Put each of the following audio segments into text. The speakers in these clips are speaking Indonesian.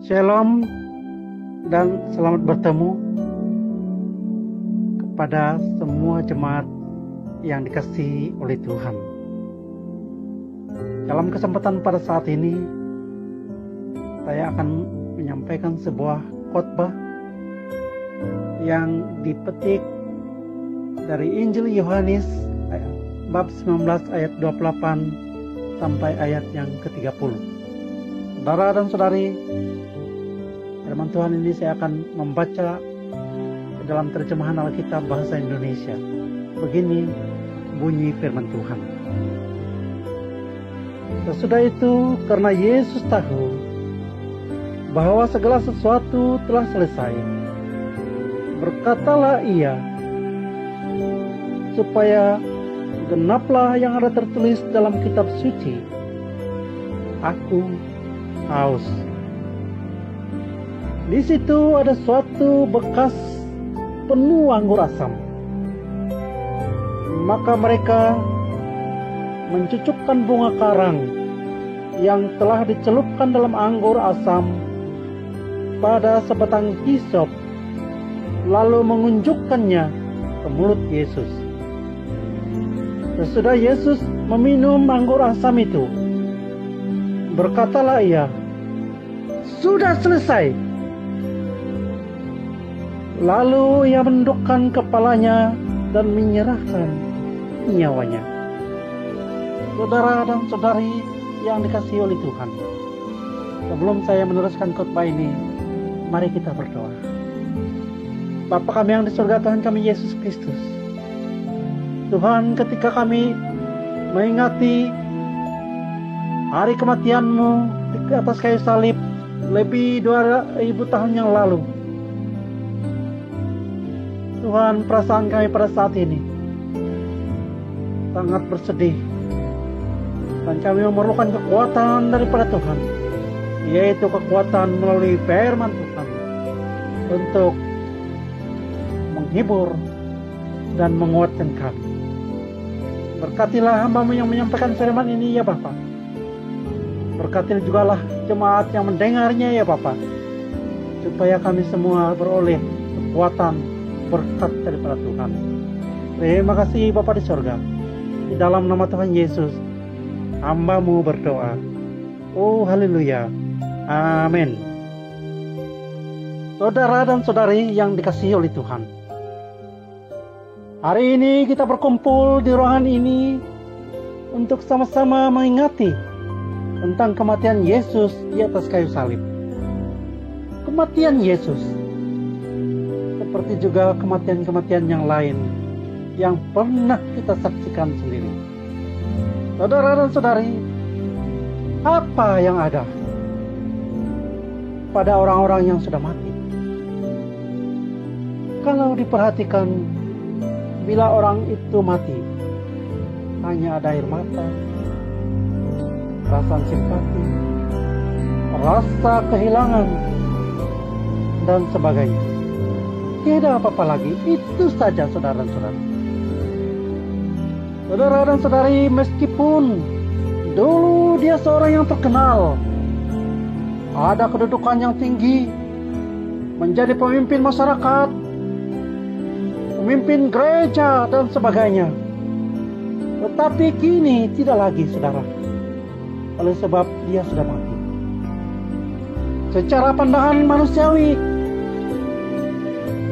Shalom dan selamat bertemu kepada semua jemaat yang dikasihi oleh Tuhan. Dalam kesempatan pada saat ini, saya akan menyampaikan sebuah khotbah yang dipetik dari Injil Yohanes bab 19 ayat 28 sampai ayat yang ke-30. Saudara dan saudari, firman Tuhan ini saya akan membaca dalam terjemahan Alkitab bahasa Indonesia. Begini bunyi firman Tuhan. Sesudah itu, karena Yesus tahu bahwa segala sesuatu telah selesai, berkatalah ia, supaya genaplah yang ada tertulis dalam kitab suci, aku haus. Di situ ada suatu bekas penuh anggur asam. Maka mereka mencucukkan bunga karang yang telah dicelupkan dalam anggur asam pada sebatang hisop, lalu mengunjukkannya ke mulut Yesus. Sesudah Yesus meminum anggur asam itu, berkatalah ia, sudah selesai. Lalu ia menundukkan kepalanya dan menyerahkan nyawanya. Saudara dan saudari yang dikasihi oleh Tuhan, sebelum saya meneruskan khotbah ini, mari kita berdoa. Bapa kami yang di surga, Tuhan kami Yesus Kristus, Tuhan, ketika kami mengingati hari kematian-Mu di atas kayu salib lebih 2000 tahun yang lalu, Tuhan, perasaan kami pada saat ini sangat bersedih, dan kami memerlukan kekuatan daripada Tuhan, yaitu kekuatan melalui firman Tuhan untuk menghibur dan menguatkan kami. Berkatilah hamba-Mu yang menyampaikan firman ini ya Bapa. Berkatilah jugalah jemaat yang mendengarnya ya Bapa, supaya kami semua beroleh kekuatan berkat daripada Tuhan. Terima kasih Bapa di surga. Di dalam nama Tuhan Yesus, hamba-Mu berdoa. Oh haleluya. Amin. Saudara dan saudari yang dikasihi oleh Tuhan, hari ini kita berkumpul di ruangan ini untuk sama-sama mengingati tentang kematian Yesus di atas kayu salib. Kematian Yesus seperti juga kematian-kematian yang lain yang pernah kita saksikan sendiri. Saudara dan saudari, apa yang ada pada orang-orang yang sudah mati? Kalau diperhatikan, bila orang itu mati, hanya ada air mata, perasaan simpati, rasa kehilangan, dan sebagainya. Tidak apa-apa lagi, itu saja saudara dan saudari. Saudara dan saudari, meskipun dulu dia seorang yang terkenal, ada kedudukan yang tinggi, menjadi pemimpin masyarakat, pemimpin gereja, dan sebagainya, tetapi kini tidak lagi saudara, oleh sebab dia sudah mati. Secara pandangan manusiawi,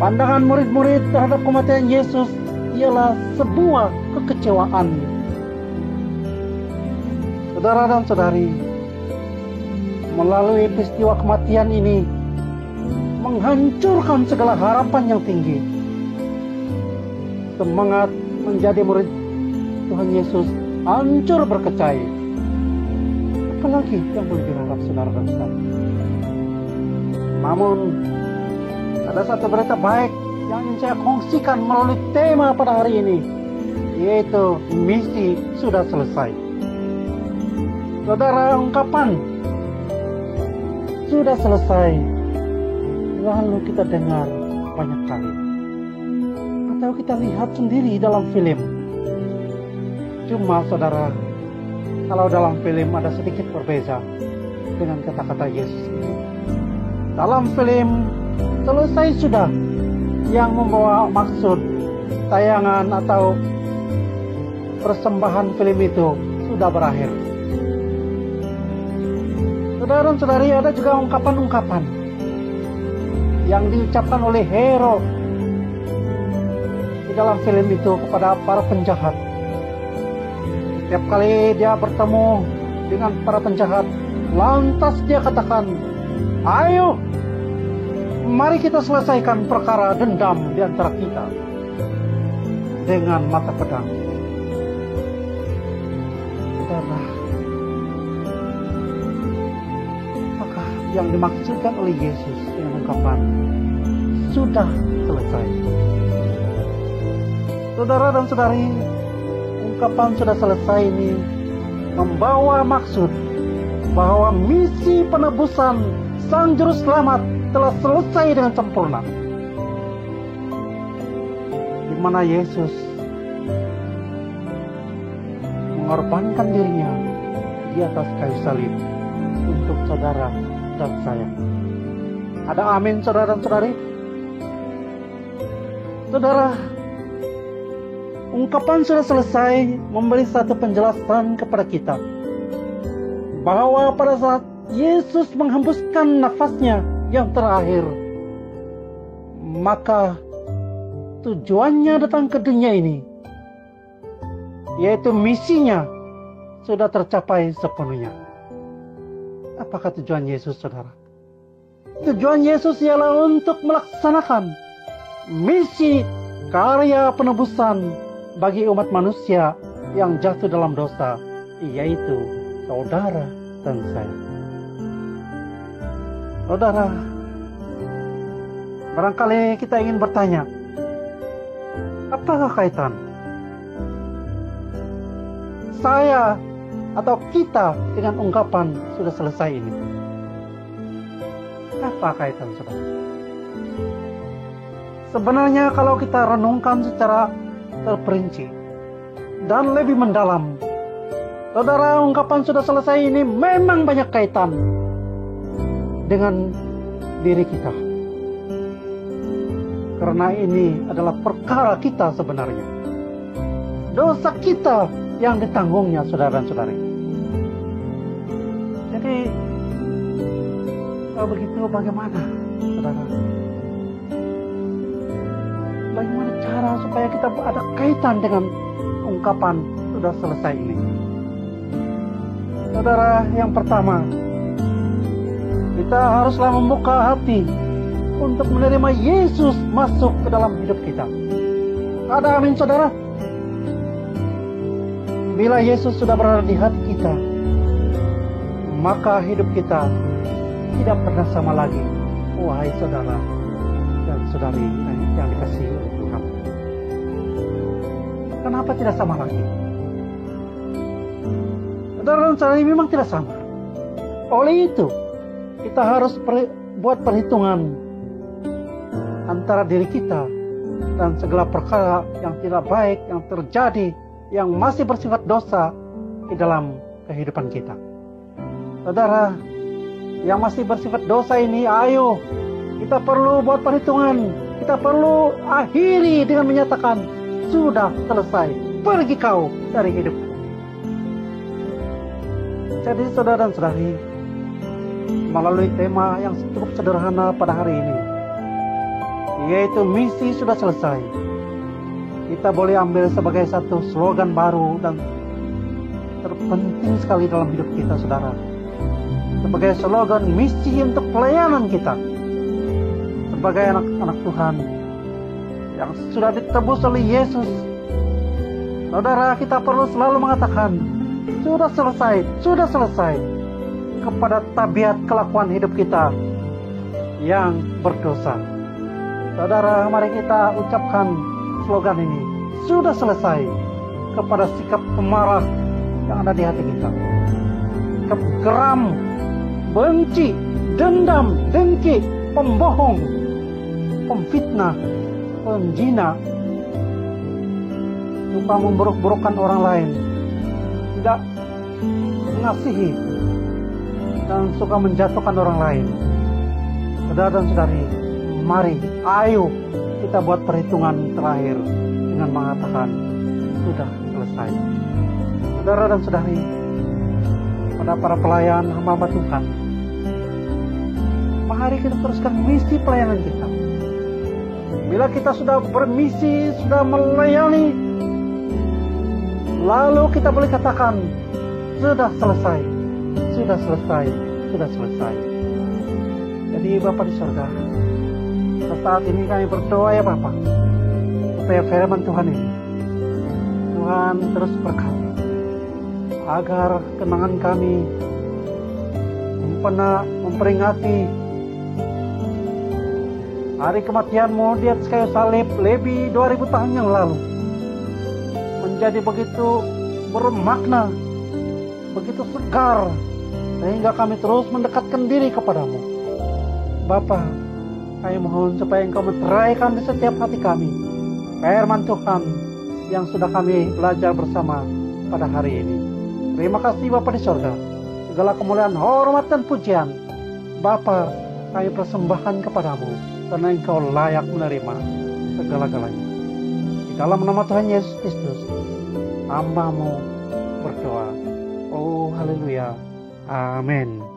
pandangan murid-murid terhadap kematian Yesus ialah sebuah kekecewaan. Saudara dan saudari, melalui peristiwa kematian ini menghancurkan segala harapan yang tinggi. Semangat menjadi murid Tuhan Yesus hancur berkecai. Apalagi yang boleh diharap saudara dan saudara. Namun ada satu berita baik yang ingin saya kongsikan melalui tema pada hari ini, yaitu misi sudah selesai. Saudara, ungkapan sudah selesai lalu kita dengar banyak kali, atau kita lihat sendiri dalam film. Cuma saudara, kalau dalam film ada sedikit berbeza dengan kata-kata Yesus ini. dalam film selesai sudah yang membawa maksud tayangan atau persembahan film itu sudah berakhir. Saudara dan saudari, ada juga ungkapan-ungkapan yang diucapkan oleh hero di dalam film itu kepada para penjahat. Setiap kali dia bertemu dengan para penjahat, lantas dia katakan, "Ayo, mari kita selesaikan perkara dendam di antara kita dengan mata pedang." Saudara, apakah yang dimaksudkan oleh Yesus dengan ungkapan sudah selesai? Saudara dan saudari, ungkapan sudah selesai ini membawa maksud bahwa misi penebusan Sang Juru Selamat telah selesai dengan sempurna, di mana Yesus mengorbankan dirinya di atas kayu salib untuk saudara dan saya. Ada amin, saudara dan saudari? Saudara, ungkapan sudah selesai memberi satu penjelasan kepada kita bahwa pada saat Yesus menghembuskan nafasnya yang terakhir, maka tujuannya datang ke dunia ini, yaitu misinya, sudah tercapai sepenuhnya. Apakah tujuan Yesus, saudara? Tujuan Yesus ialah untuk melaksanakan misi karya penebusan bagi umat manusia yang jatuh dalam dosa, yaitu saudara dan saya. Saudara, barangkali kita ingin bertanya, apakah kaitan saya atau kita dengan ungkapan sudah selesai ini? Apa kaitan, saudara? Sebenarnya kalau kita renungkan secara terperinci dan lebih mendalam, saudara, ungkapan sudah selesai ini memang banyak kaitan dengan diri kita. Karena ini adalah perkara kita sebenarnya. Dosa kita yang ditanggungnya, saudara dan saudari. Jadi, kalau begitu bagaimana, saudara? Bagaimana cara supaya kita ada kaitan dengan ungkapan sudah selesai ini? Saudara, yang pertama, kita haruslah membuka hati untuk menerima Yesus masuk ke dalam hidup kita. Ada amin, saudara? Bila Yesus sudah berada di hati kita, maka hidup kita tidak pernah sama lagi. Wahai saudara dan saudari yang dikasihi oleh Tuhan. Kenapa tidak sama lagi? Saudara dan saudari, memang tidak sama. Oleh itu, kita harus buat perhitungan antara diri kita dan segala perkara yang tidak baik yang terjadi, yang masih bersifat dosa di dalam kehidupan kita. Saudara, yang masih bersifat dosa ini, ayo kita perlu buat perhitungan. Kita perlu akhiri dengan menyatakan, sudah selesai, pergi kau dari hidupku. Jadi saudara dan saudari, melalui tema yang cukup sederhana pada hari ini, yaitu misi sudah selesai, kita boleh ambil sebagai satu slogan baru dan terpenting sekali dalam hidup kita, saudara. Sebagai slogan misi untuk pelayanan kita sebagai anak-anak Tuhan yang sudah ditebus oleh Yesus. Saudara, kita perlu selalu mengatakan, sudah selesai kepada tabiat kelakuan hidup kita yang berdosa. Saudara, mari kita ucapkan slogan ini, sudah selesai kepada sikap pemarah yang ada di hati kita. Sikap geram, benci, dendam, dengki, pembohong, pemfitnah, penjina, suka memburuk-burukkan orang lain, tidak mengasihi, dan suka menjatuhkan orang lain. Saudara dan saudari, mari, ayo kita buat perhitungan terakhir dengan mengatakan sudah selesai. Saudara dan saudari, pada para pelayan hamba Tuhan, mari kita teruskan misi pelayanan kita. Bila kita sudah bermisi, sudah melayani, lalu kita boleh katakan sudah selesai, sudah selesai, sudah selesai. Jadi Bapa di surga, saat ini kami berdoa ya Bapa, supaya firman Tuhan ini Tuhan terus berkati, agar kenangan kami memperingati hari kematian-Mu di atas kayu salib lebih 2000 tahun yang lalu menjadi begitu bermakna, begitu segar, sehingga kami terus mendekatkan diri kepadamu. Bapa, kami mohon supaya Engkau menteraikan di setiap hati kami firman Tuhan yang sudah kami belajar bersama pada hari ini. Terima kasih Bapa di surga. Segala kemuliaan, hormat dan pujian Bapa kami persembahkan kepadamu, karena Engkau layak menerima segala-galanya. Di dalam nama Tuhan Yesus Kristus, hamba-Mu berdoa. Oh haleluya. Amin.